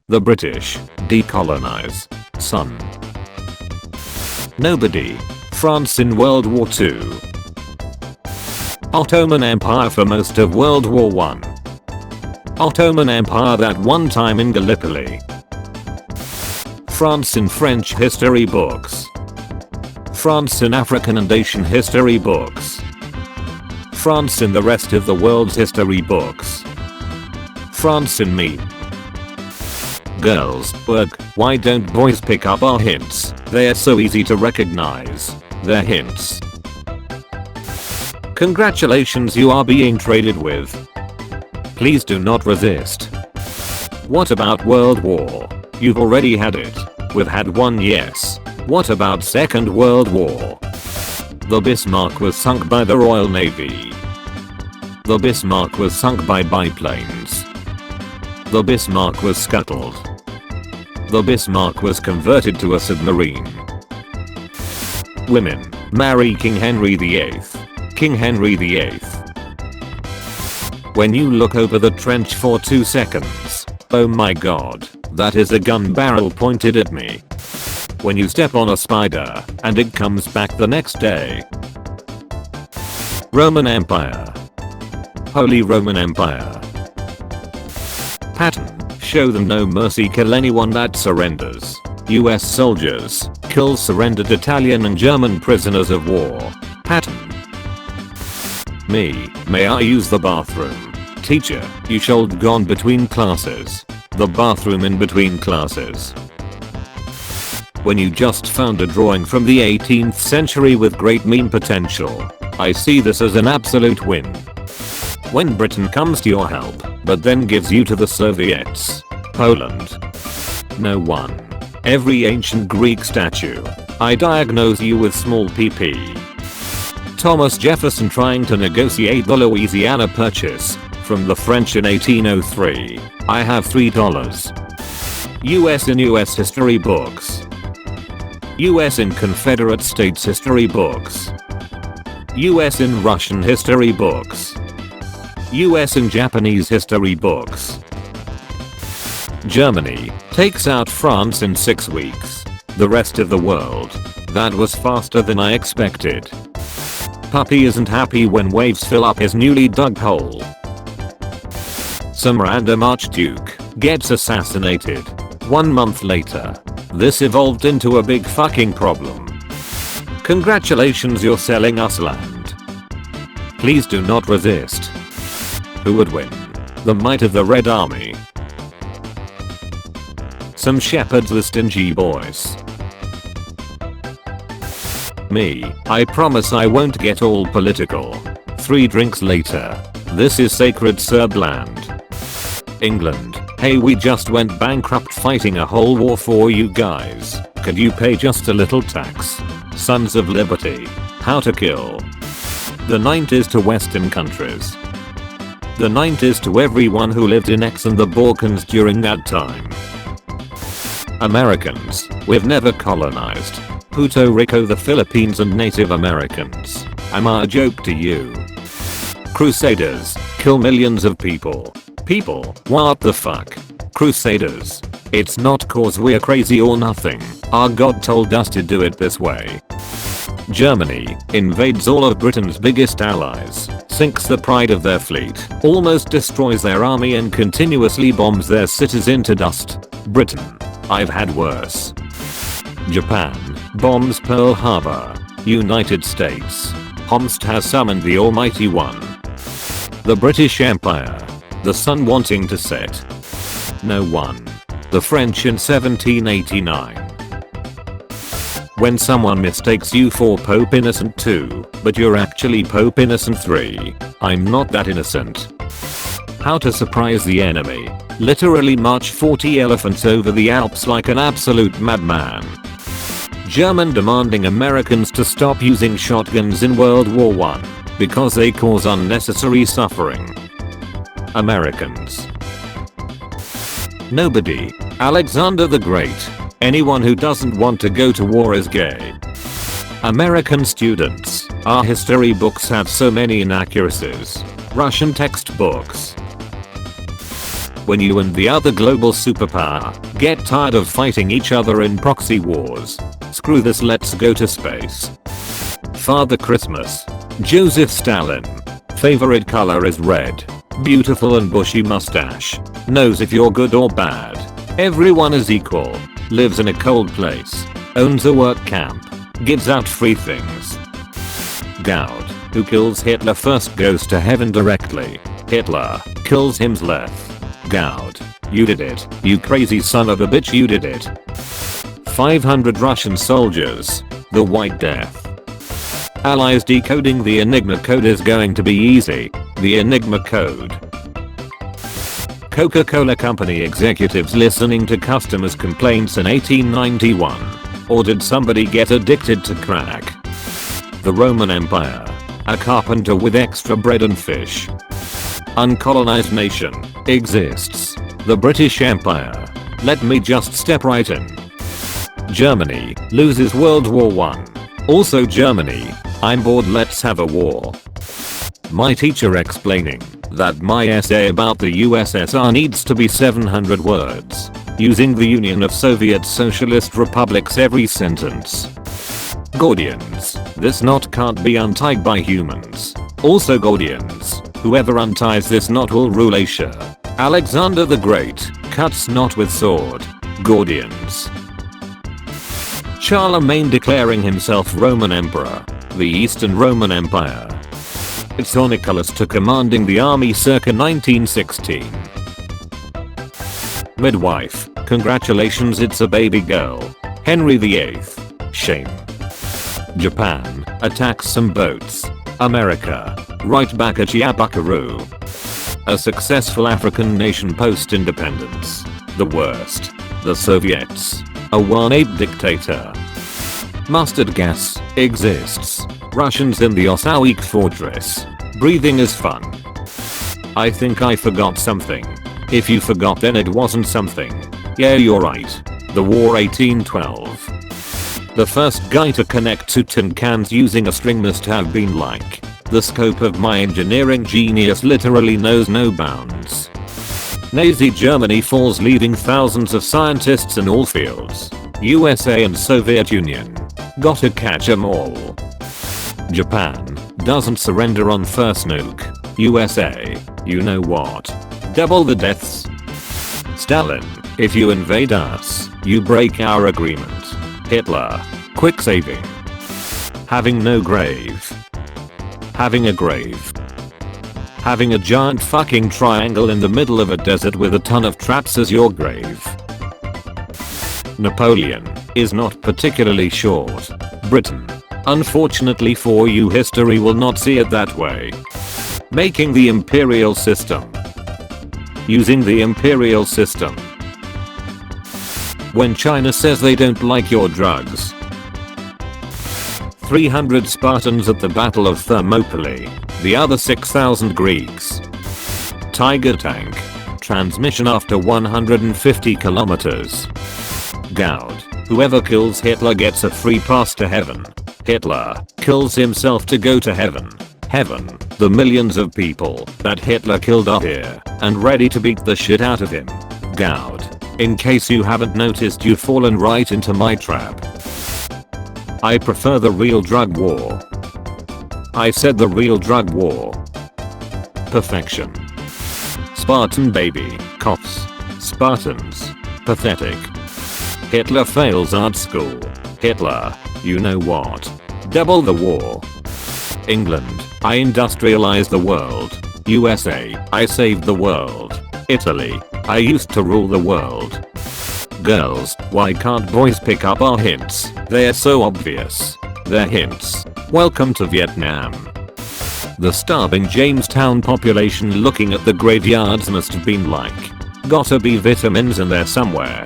The British. Decolonise. Son. Nobody. France in World War II. Ottoman Empire for most of World War I. Ottoman Empire that one time in Gallipoli. France in French history books. France in African and Asian history books. France in the rest of the world's history books. France in me. Girls, work, why don't boys pick up our hints? They're so easy to recognize. They're hints. Congratulations, you are being traded with. Please do not resist. What about World War? You've already had it. We've had one, yes. What about Second World War? The Bismarck was sunk by the Royal Navy. The Bismarck was sunk by biplanes. The Bismarck was scuttled. The Bismarck was converted to a submarine. Women, marry King Henry VIII. King Henry VIII. When you look over the trench for 2 seconds, oh my god, that is a gun barrel pointed at me. When you step on a spider, and it comes back the next day. Roman Empire. Holy Roman Empire. Pattern. Show them no mercy, kill anyone that surrenders. US soldiers, kill surrendered Italian and German prisoners of war. Pattern. Me, may I use the bathroom? Teacher, you should gone between classes. The bathroom in between classes. When you just found a drawing from the 18th century with great meme potential. I see this as an absolute win. When Britain comes to your help, but then gives you to the Soviets. Poland. No one. Every ancient Greek statue. I diagnose you with small pp. Thomas Jefferson trying to negotiate the Louisiana Purchase from the French in 1803. I have $3. US in US history books. US in Confederate States history books. US in Russian history books. US in Japanese history books. Germany takes out France in 6 weeks. The rest of the world. That was faster than I expected. Puppy isn't happy when waves fill up his newly dug hole. Some random archduke gets assassinated. 1 month later. This evolved into a big fucking problem. Congratulations, you're selling us land. Please do not resist. Who would win? The might of the Red Army. Some shepherds with stingy boys. Me, I promise I won't get all political. 3 drinks later. This is sacred Serb land. England, hey, we just went bankrupt fighting a whole war for you guys. Could you pay just a little tax? Sons of Liberty. How to kill. The 90s to Western countries. The 90s to everyone who lived in X and the Balkans during that time. Americans, we've never colonized Puerto Rico, the Philippines and Native Americans. Am I a joke to you? Crusaders, kill millions of people. People, what the fuck? Crusaders. It's not cause we're crazy or nothing. Our god told us to do it this way. Germany invades all of Britain's biggest allies, sinks the pride of their fleet, almost destroys their army and continuously bombs their cities into dust. Britain. I've had worse. Japan bombs Pearl Harbor. United States. Homst has summoned the Almighty One. The British Empire. The sun wanting to set. No one. The French in 1789. When someone mistakes you for Pope Innocent II, but you're actually Pope Innocent III. I'm not that innocent. How to surprise the enemy. Literally march 40 elephants over the Alps like an absolute madman. German demanding Americans to stop using shotguns in World War I because they cause unnecessary suffering. Americans. Nobody. Alexander the Great. Anyone who doesn't want to go to war is gay. American students. Our history books have so many inaccuracies. Russian textbooks. When you and the other global superpower get tired of fighting each other in proxy wars. Screw this, let's go to space. Father Christmas. Joseph Stalin. Favorite color is red. Beautiful and bushy mustache. Knows if you're good or bad. Everyone is equal. Lives in a cold place. Owns a work camp. Gives out free things. Gowd. Who kills Hitler first goes to heaven directly. Hitler kills himself. Gowd. You did it. You crazy son of a bitch, you did it. 500 Russian soldiers. The White Death. Allies decoding the Enigma code is going to be easy. The Enigma code. Coca Cola company executives listening to customers' complaints in 1891. Or did somebody get addicted to crack? The Roman Empire. A carpenter with extra bread and fish. Uncolonized nation. Exists. The British Empire. Let me just step right in. Germany loses World War I. Also Germany. I'm bored, let's have a war. My teacher explaining that my essay about the USSR needs to be 700 words. Using the Union of Soviet Socialist Republics every sentence. Gordians. This knot can't be untied by humans. Also Gordians. Whoever unties this knot will rule Asia. Alexander the Great cuts knot with sword. Gordians. Charlemagne declaring himself Roman Emperor. The Eastern Roman Empire. Tsar Nicholas to commanding the army circa 1916. Midwife. Congratulations, it's a baby girl. Henry VIII. Shame. Japan attacks some boats. America right back at ya buckaroo. A successful African nation post-independence. The worst. The Soviets. A one-ape dictator. Mustard gas exists. Russians in the Osowiec fortress. Breathing is fun. I think I forgot something. If you forgot, then it wasn't something. Yeah, you're right. The War 1812. The first guy to connect two tin cans using a string must have been like, the scope of my engineering genius literally knows no bounds. Nazi Germany falls, leaving thousands of scientists in all fields. USA and Soviet Union. Gotta catch 'em all. Japan doesn't surrender on first nuke. USA. You know what? Double the deaths. Stalin. If you invade us, you break our agreement. Hitler. Quick saving. Having no grave. Having a grave. Having a giant fucking triangle in the middle of a desert with a ton of traps as your grave. Napoleon is not particularly short. Britain. Unfortunately for you, history will not see it that way. Making the imperial system. Using the imperial system. When China says they don't like your drugs. 300 Spartans at the Battle of Thermopylae. The other 6,000 Greeks. Tiger tank. Transmission after 150 kilometers. Gowd. Whoever kills Hitler gets a free pass to heaven. Hitler kills himself to go to heaven. Heaven. The millions of people that Hitler killed are here and ready to beat the shit out of him. Gowd. In case you haven't noticed, you've fallen right into my trap. I prefer the real drug war. I said the real drug war. Perfection. Spartan baby coughs. Spartans. Pathetic. Hitler fails art school. Hitler. You know what? Double the war. England. I industrialized the world. USA. I saved the world. Italy. I used to rule the world. Girls. Why can't boys pick up our hints? They're so obvious. They're hints. Welcome to Vietnam. The starving Jamestown population looking at the graveyards must have been like, gotta be vitamins in there somewhere.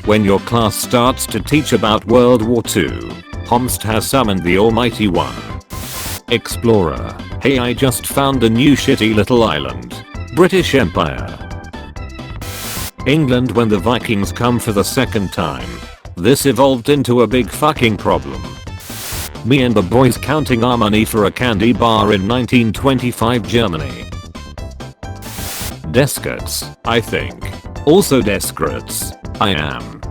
When your class starts to teach about World War II, Homst has summoned the Almighty One. Explorer. Hey, I just found a new shitty little island. British Empire. England when the Vikings come for the second time. This evolved into a big fucking problem. Me and the boys counting our money for a candy bar in 1925 Germany. Despots, I think. Also despots, I am.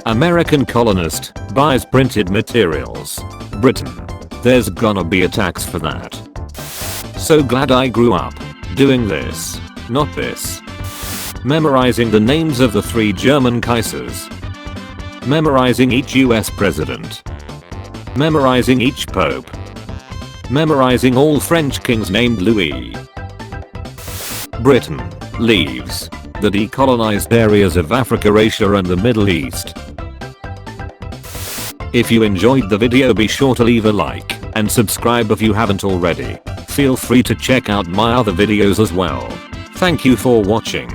American colonist buys printed materials. Britain. There's gonna be a tax for that. So glad I grew up doing this, not this. Memorizing the names of the 3 German Kaisers. Memorizing each US president. Memorizing each pope. Memorizing all French kings named Louis. Britain leaves the decolonized areas of Africa, Asia and the Middle East. If you enjoyed the video, be sure to leave a like and subscribe if you haven't already. Feel free to check out my other videos as well. Thank you for watching.